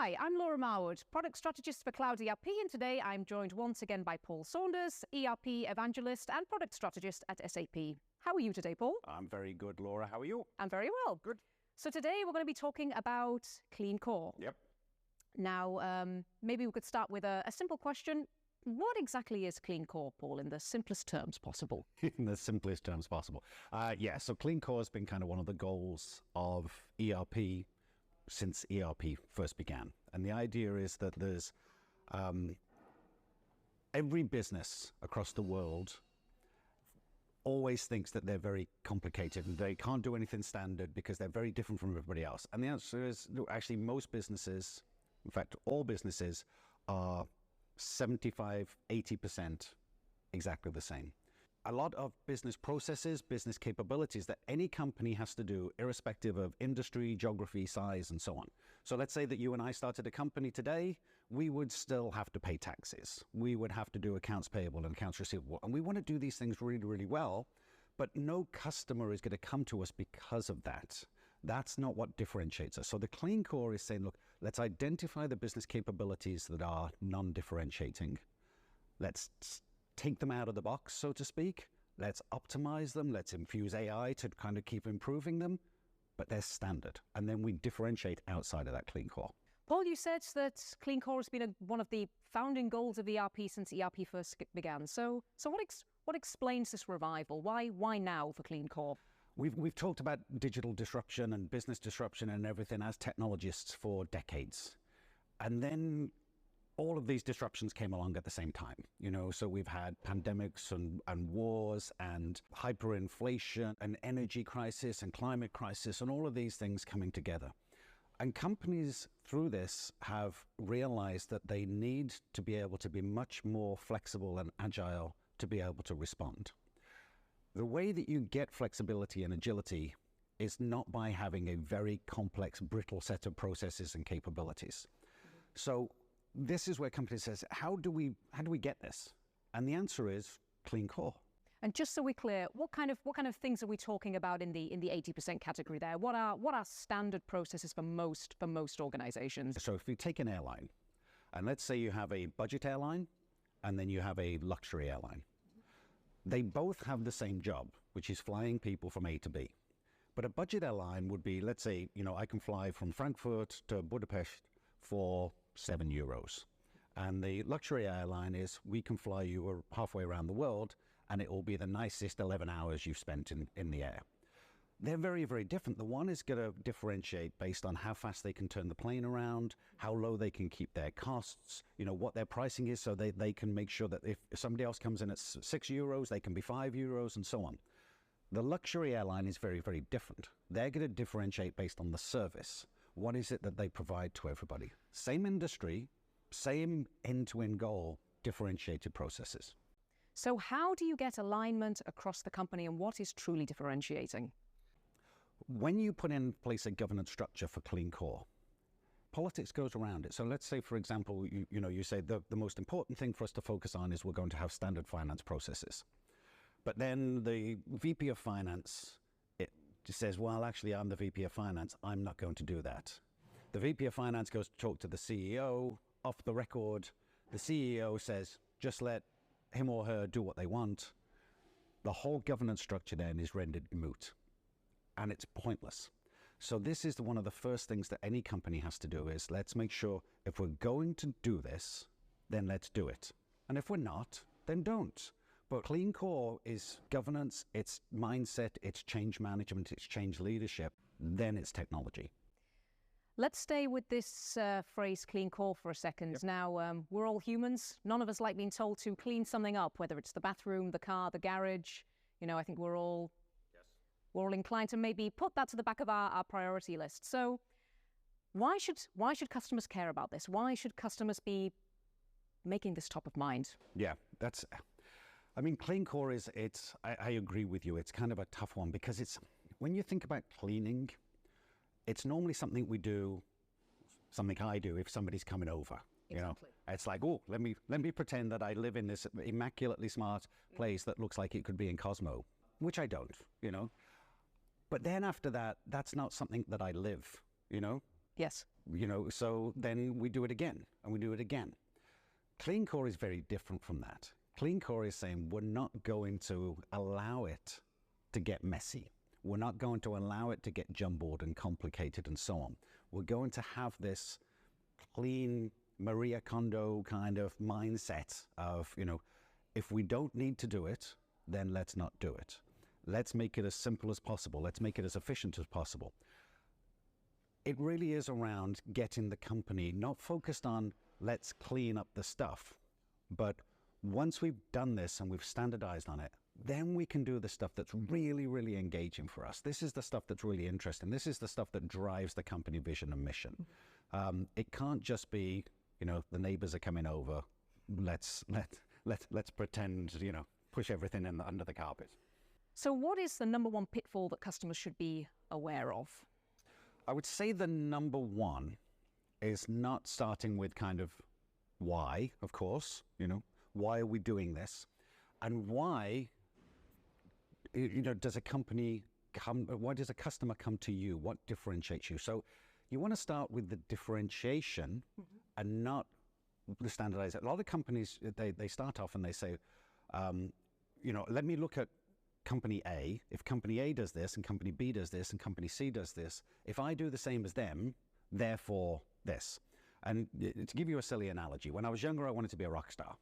Hi, I'm Laura Marwood, Product Strategist for Cloud ERP, and today I'm joined once again by Paul Saunders, ERP Evangelist and Product Strategist at SAP. How are you today, Paul? I'm very good, Laura. How are you? I'm very well. Good. So today we're going to be talking about Clean Core. Yep. Now, maybe we could start with a simple question. What exactly is Clean Core, Paul, in the simplest terms possible? In the simplest terms possible. So Clean Core has been kind of one of the goals of ERP since ERP first began. And the idea is that there's every business across the world always thinks that they're very complicated and they can't do anything standard because they're very different from everybody else. And the answer is actually most businesses, in fact, all businesses are 75, 80% exactly the same. A lot of business processes, business capabilities that any company has to do, irrespective of industry, geography, size, and so on. So let's say that you and I started a company today, we would still have to pay taxes. We would have to do accounts payable and accounts receivable. And we want to do these things really, really well, but no customer is going to come to us because of that. That's not what differentiates us. So the Clean Core is saying, look, let's identify the business capabilities that are non-differentiating. Let's take them out of the box, so to speak. Let's optimize them. Let's infuse AI to kind of keep improving them, but they're standard. And then we differentiate outside of that Clean Core. Paul, you said that Clean Core has been one of the founding goals of ERP since ERP first began. So what explains this revival? Why now for Clean Core? We've talked about digital disruption and business disruption and everything as technologists for decades. And then all of these disruptions came along at the same time, so we've had pandemics and wars and hyperinflation and energy crisis and climate crisis and all of these things coming together. And companies through this have realized that they need to be able to be much more flexible and agile to be able to respond. The way that you get flexibility and agility is not by having a very complex, brittle set of processes and capabilities. So this is where companies says, how do we get this? And the answer is Clean Core. And just so we're clear, what kind of things are we talking about in the 80% category there? What are standard processes for most organizations? So if you take an airline, and let's say you have a budget airline, and then you have a luxury airline. They both have the same job, which is flying people from A to B. But a budget airline would be, let's say, I can fly from Frankfurt to Budapest for €7. And the luxury airline is, we can fly you halfway around the world and it will be the nicest 11 hours you've spent in the air. They're very, very different. The one is going to differentiate based on how fast they can turn the plane around, how low they can keep their costs, what their pricing is, so they can make sure that if somebody else comes in at €6, they can be €5 and so on. The luxury airline is very, very different. They're going to differentiate based on the service. What is it that they provide to everybody? Same industry, same end-to-end goal, differentiated processes. So how do you get alignment across the company and what is truly differentiating? When you put in place a governance structure for Clean Core, politics goes around it. So let's say, for example, you say the most important thing for us to focus on is we're going to have standard finance processes. But then the VP of Finance says, well, actually, I'm the VP of Finance. I'm not going to do that. The VP of Finance goes to talk to the CEO. Off the record, the CEO says, just let him or her do what they want. The whole governance structure then is rendered moot. And it's pointless. So this is one of the first things that any company has to do is, let's make sure if we're going to do this, then let's do it. And if we're not, then don't. But Clean Core is governance, it's mindset, it's change management, it's change leadership, then it's technology. Let's stay with this phrase Clean Core for a second. Yep. Now, we're all humans. None of us like being told to clean something up, whether it's the bathroom, the car, the garage. I think we're all inclined to maybe put that to the back of our priority list. So why should customers care about this? Why should customers be making this top of mind? Yeah, Clean Core I agree with you. It's kind of a tough one because when you think about cleaning, it's normally something I do if somebody's coming over. Exactly. It's like, oh, let me pretend that I live in this immaculately smart place that looks like it could be in Cosmo, which I don't, But then after that, that's not something that I live, Yes. So then we do it again, and we do it again. Clean Core is very different from that. Clean Core is saying we're not going to allow it to get messy. We're not going to allow it to get jumbled and complicated and so on. We're going to have this clean Maria Kondo kind of mindset of, if we don't need to do it, then let's not do it. Let's make it as simple as possible. Let's make it as efficient as possible. It really is around getting the company not focused on let's clean up the stuff, but once we've done this and we've standardized on it, then we can do the stuff that's really, really engaging for us. This is the stuff that's really interesting. This is the stuff that drives the company vision and mission. It can't just be, the neighbors are coming over. Let's pretend, push everything under the carpet. So what is the number one pitfall that customers should be aware of? I would say the number one is not starting with kind of why, of course, why are we doing this? And why, does a company come, why does a customer come to you? What differentiates you? So you want to start with the differentiation and not the standardization. A lot of companies, they start off and they say, let me look at company A. If company A does this and company B does this and company C does this, if I do the same as them, therefore this. And to give you a silly analogy, when I was younger, I wanted to be a rock star.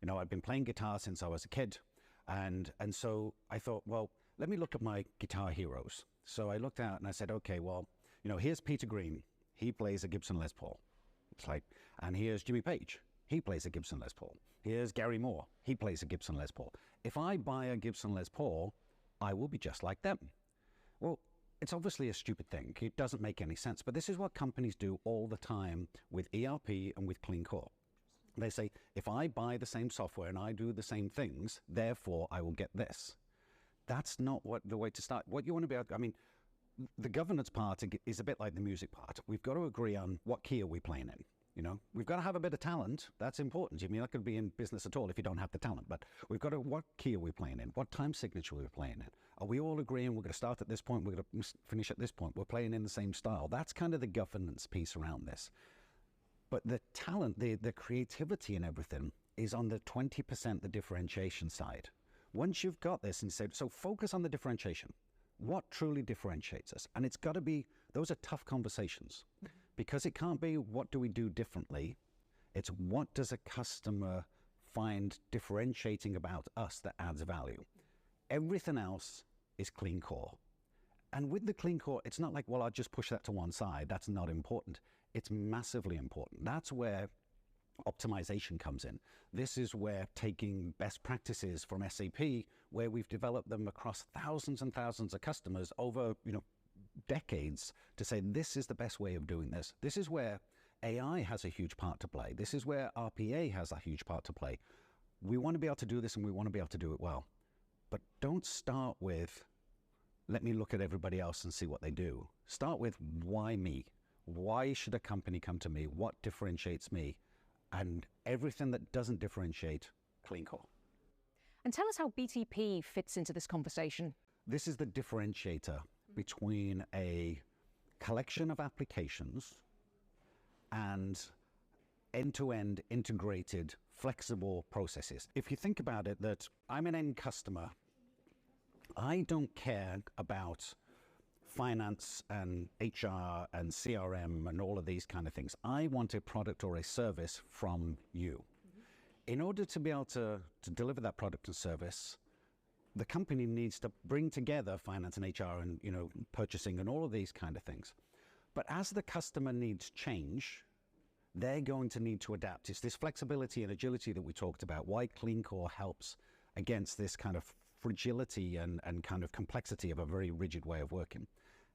I'd been playing guitar since I was a kid. And so I thought, well, let me look at my guitar heroes. So I looked out and I said, okay, well, here's Peter Green. He plays a Gibson Les Paul. It's like, and here's Jimmy Page. He plays a Gibson Les Paul. Here's Gary Moore. He plays a Gibson Les Paul. If I buy a Gibson Les Paul, I will be just like them. Well, it's obviously a stupid thing. It doesn't make any sense. But this is what companies do all the time with ERP and with Clean Core. They say, if I buy the same software and I do the same things, therefore I will get this. That's not the way to start. What you want to be able to, the governance part is a bit like the music part. We've got to agree on what key are we playing in. We've got to have a bit of talent. That's important. You're not going to be in business at all if you don't have the talent. But we've got to, what key are we playing in? What time signature are we playing in? Are we all agreeing we're going to start at this point, we're going to finish at this point, we're playing in the same style? That's kind of the governance piece around this. But the talent, the creativity and everything is on the 20%, the differentiation side. Once you've got this and say, so focus on the differentiation. What truly differentiates us? And it's got to be, those are tough conversations. Because it can't be, what do we do differently? It's what does a customer find differentiating about us that adds value? Everything else is Clean Core. And with the Clean Core, it's not like, well, I'll just push that to one side. That's not important. It's massively important. That's where optimization comes in. This is where taking best practices from SAP, where we've developed them across thousands and thousands of customers over, decades, to say this is the best way of doing this. This is where AI has a huge part to play. This is where RPA has a huge part to play. We want to be able to do this and we want to be able to do it well. But don't start with, let me look at everybody else and see what they do. Start with, why me? Why should a company come to me? What differentiates me? And everything that doesn't differentiate, Clean Core. And tell us how BTP fits into this conversation. This is the differentiator between a collection of applications and end-to-end integrated, flexible processes. If you think about it, that I'm an end customer, I don't care about finance and HR and CRM and all of these kind of things. I want a product or a service from you. In order to be able to deliver that product and service, the company needs to bring together finance and HR and purchasing and all of these kind of things. But as the customer needs change, they're going to need to adapt. It's this flexibility and agility that we talked about, why Clean Core helps against this kind of fragility and kind of complexity of a very rigid way of working.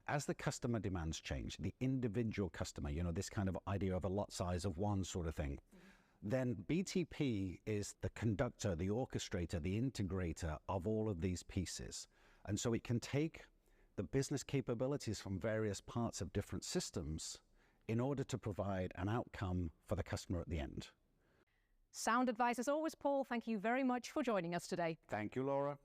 As the customer demands change, the individual customer, this kind of idea of a lot size of one sort of thing, then BTP is the conductor, the orchestrator, the integrator of all of these pieces. And so it can take the business capabilities from various parts of different systems in order to provide an outcome for the customer at the end. Sound advice as always, Paul. Thank you very much for joining us today. Thank you, Laura.